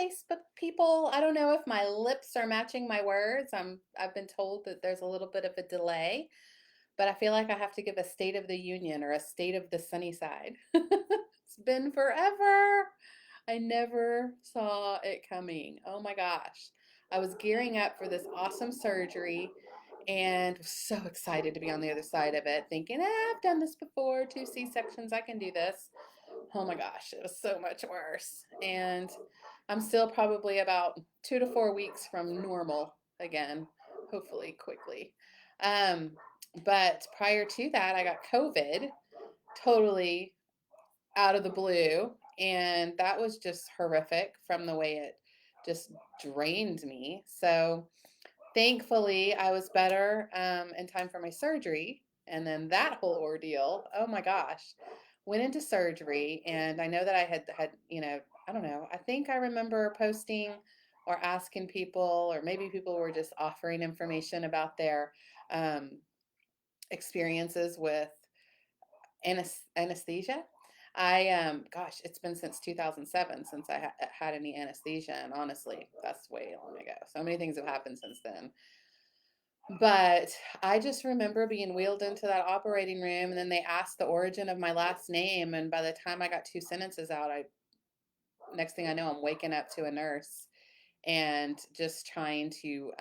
Facebook people. I don't know if my lips are matching my words. I've been told that there's a little bit of a delay, but I feel like I have to give a State of the Union or a State of the Sunnyside. It's been forever. I never saw it coming. Oh my gosh. I was gearing up for this awesome surgery and was so excited to be on the other side of it, thinking, I've done this before, 2 C-sections, I can do this. Oh my gosh, it was so much worse. And I'm still probably about 2 to 4 weeks from normal again, hopefully quickly. Um, but prior to that, I got COVID totally out of the blue. And that was just horrific from the way it just drained me. So thankfully, I was better in time for my surgery. And then that whole ordeal, oh my gosh, went into surgery. And I know that I had, I don't know, I think I remember posting or asking people, or maybe people were just offering information about their um, experiences with anesthesia. Gosh, it's been since 2007 since I had any anesthesia, and honestly, that's way long ago. So many things have happened since then. But I just remember being wheeled into that operating room, and then they asked the origin of my last name, and by the time I got 2 sentences out, I next thing I know, I'm waking up to a nurse and just trying to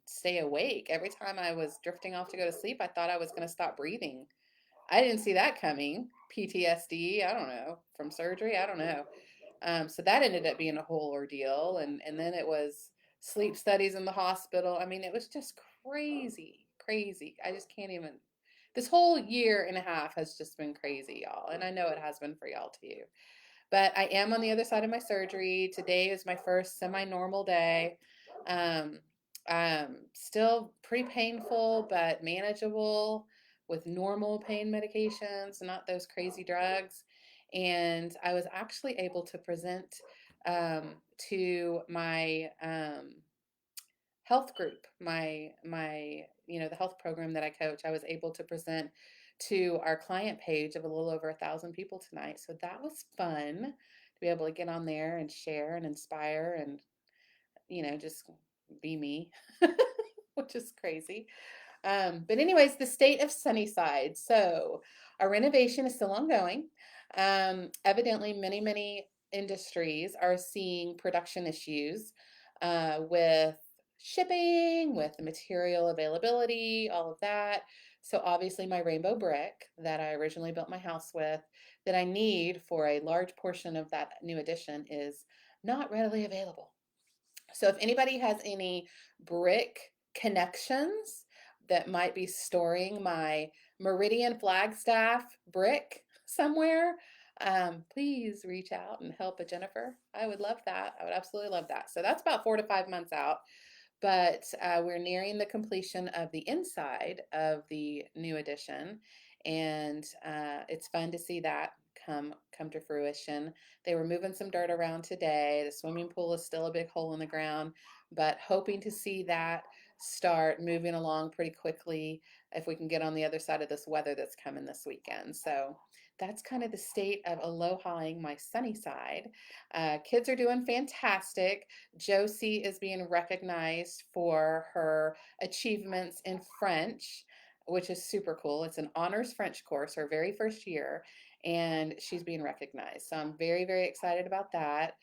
stay awake. Every time I was drifting off to go to sleep, I thought I was going to stop breathing. I didn't see that coming. PTSD, I don't know, from surgery, I don't know. So that ended up being a whole ordeal. And then it was sleep studies in the hospital. I mean, it was just crazy, crazy. I just can't even. This whole year and a half has just been crazy, y'all. And I know it has been for y'all too. But I am on the other side of my surgery. Today is my first semi normal day. Um, Still pretty painful, but manageable with normal pain medications, not those crazy drugs. And I was actually able to present to my health group, the health program that I coach. I was able to present to our client page of a little over 1,000 people tonight. So that was fun to be able to get on there and share and inspire and just be me, which is crazy. But anyways, the state of Sunnyside. So our renovation is still ongoing. Evidently, many industries are seeing production issues with shipping, with material availability, all of that. So obviously my rainbow brick that I originally built my house with, that I need for a large portion of that new addition, is not readily available. So if anybody has any brick connections that might be storing my Meridian Flagstaff brick somewhere, please reach out and help a Jennifer. I would love that. I would absolutely love that. So that's about 4 to 5 months out. But we're nearing the completion of the inside of the new addition, and it's fun to see that come to fruition. They were moving some dirt around today. The swimming pool is still a big hole in the ground, but hoping to see that start moving along pretty quickly if we can get on the other side of this weather that's coming this weekend. So that's kind of the state of alohaing my sunny side. Kids are doing fantastic. Josie is being recognized for her achievements in French, which is super cool. It's an honors French course, her very first year, and she's being recognized. So I'm very excited about that.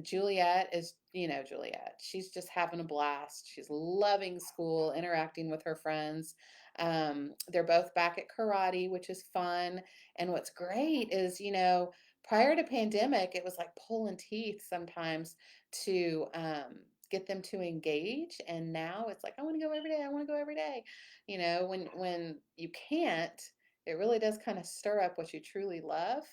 Juliet is, Juliet. She's just having a blast. She's loving school, interacting with her friends. They're both back at karate, which is fun. And what's great is, prior to pandemic, it was like pulling teeth sometimes to get them to engage. And now it's like, I want to go every day. I want to go every day. When you can't, it really does kind of stir up what you truly love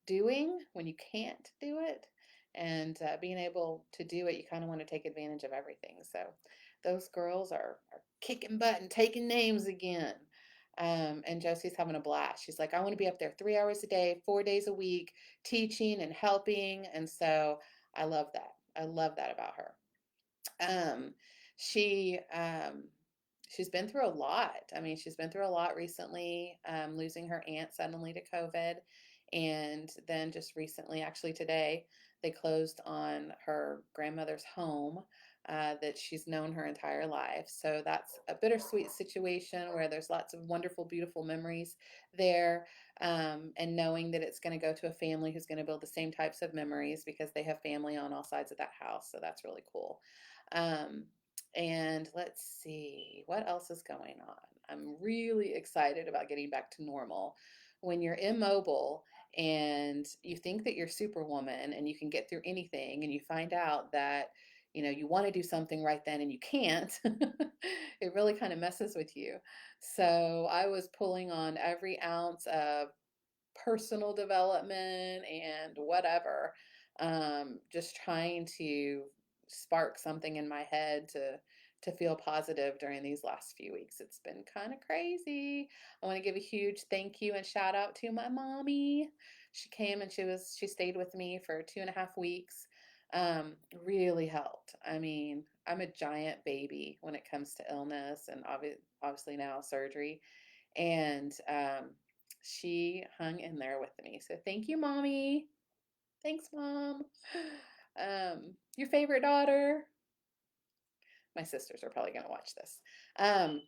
doing when you can't do it. And being able to do it, you kind of want to take advantage of everything. So those girls are kicking butt and taking names again. And Josie's having a blast. She's like, I want to be up there 3 hours a day, 4 days a week, teaching and helping. And so I love that. I love that about her. Um, she she's been through a lot. I mean, she's been through a lot recently, losing her aunt suddenly to COVID, and then just recently, actually today, They closed on her grandmother's home that she's known her entire life. So that's a bittersweet situation where there's lots of wonderful, beautiful memories there. And knowing that it's going to go to a family who's going to build the same types of memories because they have family on all sides of that house. So that's really cool. Um, and let's see, what else is going on? I'm really excited about getting back to normal. When you're immobile and you think that you're Superwoman and you can get through anything, and you find out that you want to do something right then and you can't, it really kind of messes with you. So I was pulling on every ounce of personal development and whatever, just trying to spark something in my head to feel positive during these last few weeks. It's been kind of crazy. I want to give a huge thank you and shout out to my mommy. She came and she stayed with me for 2.5 weeks. Really helped. I mean, I'm a giant baby when it comes to illness and obviously now surgery. And she hung in there with me. So thank you, Mommy. Thanks, Mom. Your favorite daughter? My sisters are probably going to watch this. Um,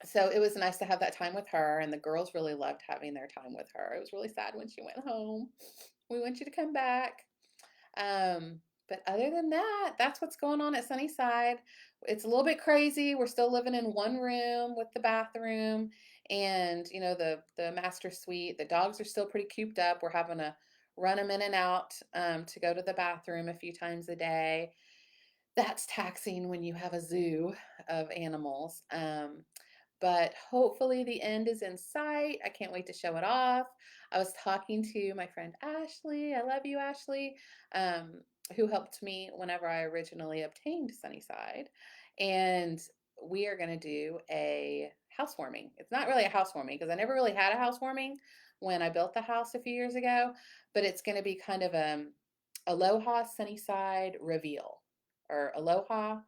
so it was nice to have that time with her, and the girls really loved having their time with her. It was really sad when she went home. We want you to come back. Um, but other than that, that's what's going on at Sunnyside. It's a little bit crazy. We're still living in one room with the bathroom and the master suite. The dogs are still pretty cooped up. We're having to run them in and out to go to the bathroom a few times a day. That's taxing when you have a zoo of animals. But hopefully the end is in sight. I can't wait to show it off. I was talking to my friend Ashley. I love you, Ashley, um, who helped me whenever I originally obtained Sunnyside. And we are going to do a housewarming. It's not really a housewarming because I never really had a housewarming when I built the house a few years ago, but it's going to be kind of Aloha Sunnyside reveal, or Aloha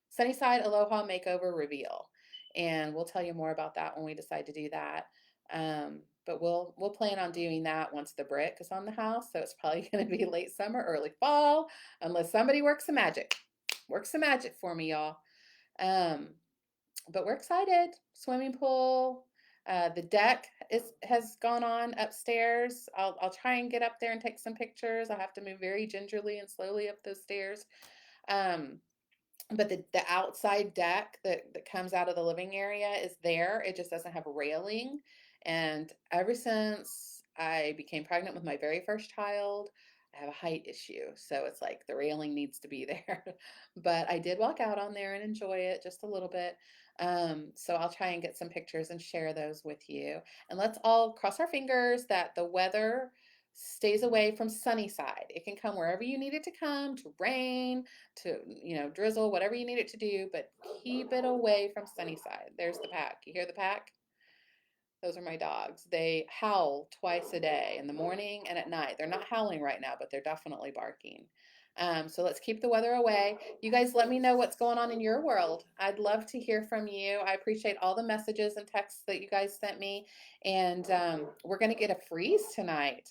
Sunnyside Aloha makeover reveal, and we'll tell you more about that when we decide to do that. But we'll plan on doing that once the brick is on the house. So it's probably going to be late summer, early fall, unless somebody works some magic. Work some magic for me, y'all. Um, but we're excited. Swimming pool. The deck has gone on upstairs. I'll try and get up there and take some pictures. I have to move very gingerly and slowly up those stairs. Um, but the outside deck that comes out of the living area is there. It just doesn't have a railing. And ever since I became pregnant with my very first child, I have a height issue. So it's like the railing needs to be there. But I did walk out on there and enjoy it just a little bit. So I'll try and get some pictures and share those with you. And let's all cross our fingers that the weather stays away from Sunnyside. It can come wherever you need it to come, to rain, to drizzle, whatever you need it to do, but keep it away from Sunnyside. There's the pack. You hear the pack? Those are my dogs. They howl twice a day, in the morning and at night. They're not howling right now, but they're definitely barking. So let's keep the weather away. You guys let me know what's going on in your world. I'd love to hear from you. I appreciate all the messages and texts that you guys sent me. And we're going to get a freeze tonight.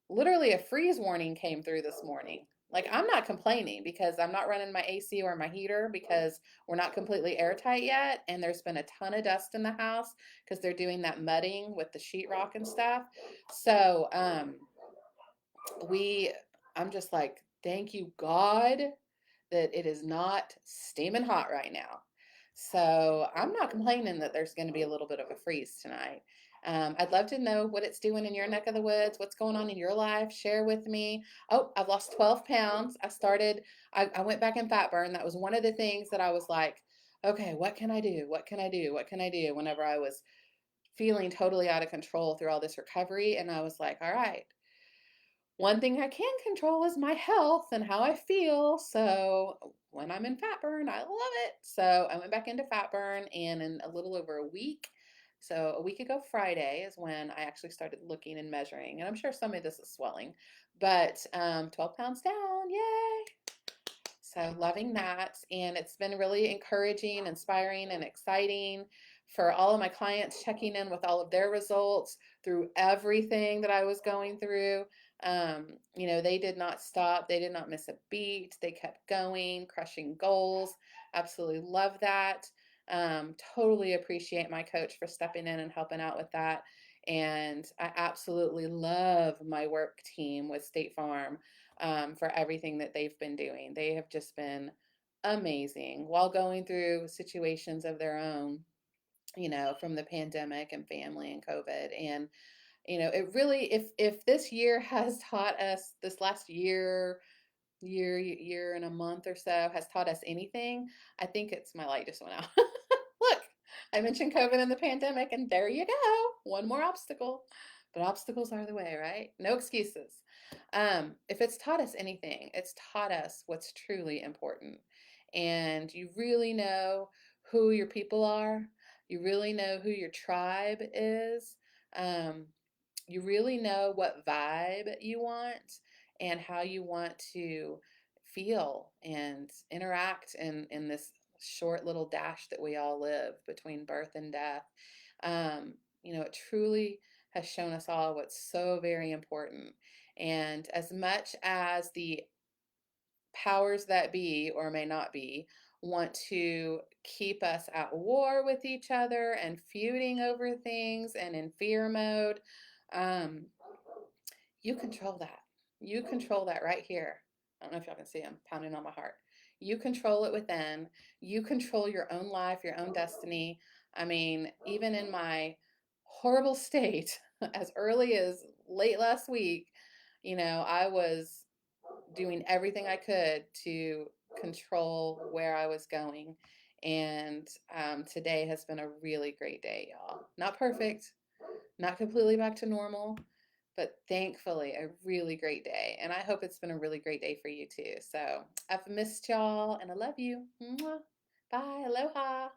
Literally a freeze warning came through this morning. Like, I'm not complaining because I'm not running my AC or my heater because we're not completely airtight yet, and there's been a ton of dust in the house because they're doing that mudding with the sheetrock and stuff. So we I'm just like, thank you God that it is not steaming hot right now. So I'm not complaining that there's going to be a little bit of a freeze tonight. I'd love to know what it's doing in your neck of the woods. What's going on in your life? Share with me. Oh, I've lost 12 pounds. I went back in fat burn. That was one of the things that I was like, okay, what can I do? What can I do? What can I do? Whenever I was feeling totally out of control through all this recovery. And I was like, all right, one thing I can control is my health and how I feel. So when I'm in fat burn, I love it. So I went back into fat burn, and in a little over a week, so a week ago Friday is when I actually started looking and measuring. And I'm sure some of this is swelling, but 12 pounds down, yay. So loving that. And it's been really encouraging, inspiring, and exciting for all of my clients checking in with all of their results through everything that I was going through. They did not stop. They did not miss a beat. They kept going, crushing goals. Absolutely love that. Totally appreciate my coach for stepping in and helping out with that. And I absolutely love my work team with State Farm for everything that they've been doing. They have just been amazing while going through situations of their own, from the pandemic and family and COVID. And it really, if this year has taught us, this last year and a month or so has taught us anything, I think it's my light just went out. Look, I mentioned COVID and the pandemic, and there you go. One more obstacle. But obstacles are the way, right? No excuses. If it's taught us anything, it's taught us what's truly important. And you really know who your people are. You really know who your tribe is. Um, you really know what vibe you want and how you want to feel and interact in this short little dash that we all live between birth and death. It truly has shown us all what's so very important. And as much as the powers that be or may not be want to keep us at war with each other and feuding over things and in fear mode, um, you control that. You control that right here. I don't know if y'all can see him pounding on my heart. You control it within. You control your own life, your own destiny. I mean, even in my horrible state, as early as late last week, I was doing everything I could to control where I was going. And today has been a really great day, y'all. Not perfect, not completely back to normal, but thankfully a really great day. And I hope it's been a really great day for you too. So I've missed y'all and I love you. Mwah. Bye. Aloha.